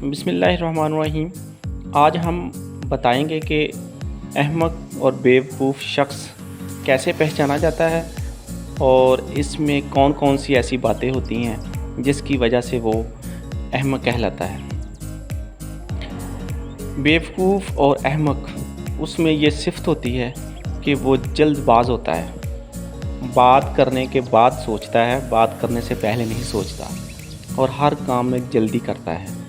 बिस्मिल्लाहिर्रहमानिर्रहीम। आज हम बताएंगे कि अहमक और बेवकूफ़ शख्स कैसे पहचाना जाता है और इसमें कौन कौन सी ऐसी बातें होती हैं जिसकी वजह से वो अहमक कहलाता है। बेवकूफ़ और अहमक उसमें ये सिफ़त होती है कि वो जल्दबाज होता है, बात करने के बाद सोचता है, बात करने से पहले नहीं सोचता और हर काम में जल्दी करता है।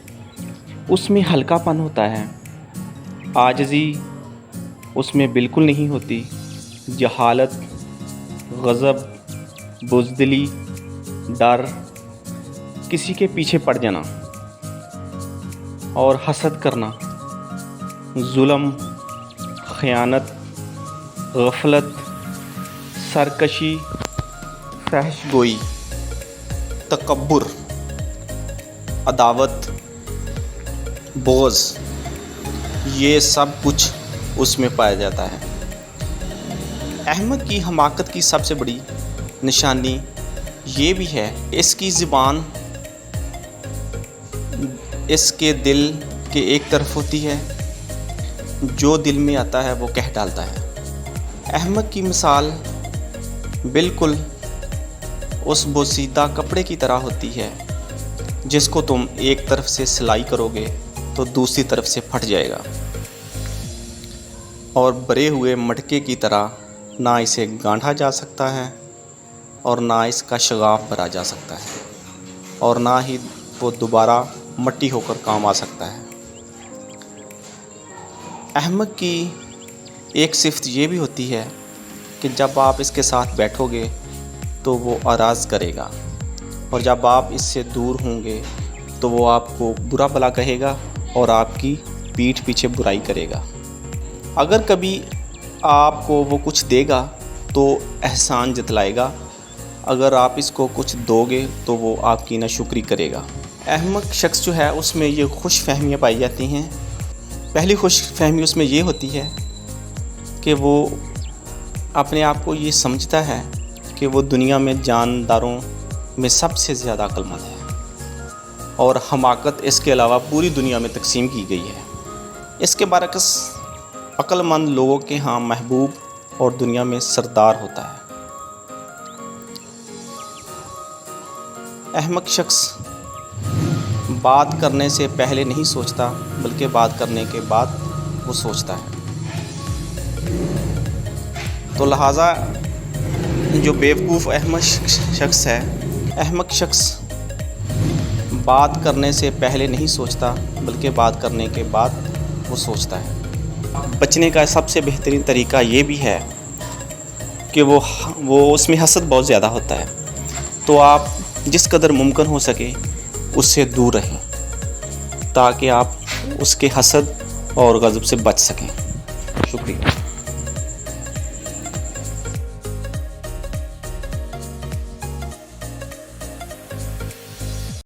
उसमें हल्कापन होता है, आजिज़ी उसमें बिल्कुल नहीं होती। जहालत, गज़ब, बुज़दिली, डर, किसी के पीछे पड़ जाना और हसद करना, जुल्म, ख़यानत, गफलत, सरकशी, फहशगोई, तकब्बुर, अदावत, बोझ, ये सब कुछ उसमें पाया जाता है। अहमक की हमाकत की सबसे बड़ी निशानी ये भी है, इसकी ज़ुबान इसके दिल के एक तरफ होती है, जो दिल में आता है वो कह डालता है। अहमक की मिसाल बिल्कुल उस बोसीदा कपड़े की तरह होती है जिसको तुम एक तरफ से सिलाई करोगे तो दूसरी तरफ से फट जाएगा, और भरे हुए मटके की तरह ना इसे गांधा जा सकता है और ना इसका शगाफ भरा जा सकता है और ना ही वो दोबारा मट्टी होकर काम आ सकता है। अहमक की एक सिफ़त ये भी होती है कि जब आप इसके साथ बैठोगे तो वो आराज़ करेगा, और जब आप इससे दूर होंगे तो वो आपको बुरा भला कहेगा और आपकी पीठ पीछे बुराई करेगा। अगर कभी आपको वो कुछ देगा तो एहसान जतलाएगा, अगर आप इसको कुछ दोगे तो वो आपकी नाशुक्री करेगा। अहमक शख्स जो है उसमें ये खुश फहमियाँ पाई जाती हैं। पहली खुश फहमी उसमें ये होती है कि वो अपने आप को ये समझता है कि वो दुनिया में जानदारों में सबसे ज़्यादा अक्लमंद है, और हमाकत इसके अलावा पूरी दुनिया में तकसीम की गई है। इसके बरअक्स अक्लमंद लोगों के यहाँ महबूब और दुनिया में सरदार होता है। अहमक शख्स बात करने से पहले नहीं सोचता, बल्कि बात करने के बाद वो सोचता है। तो लिहाजा जो बेवकूफ़ अहमक शख्स है, अहमक शख्स बात करने से पहले नहीं सोचता, बल्कि बात करने के बाद वो सोचता है। बचने का सबसे बेहतरीन तरीका ये भी है कि वो उसमें हसद बहुत ज़्यादा होता है, तो आप जिस कदर मुमकिन हो सके उससे दूर रहें ताकि आप उसके हसद और गज़ब से बच सकें। शुक्रिया।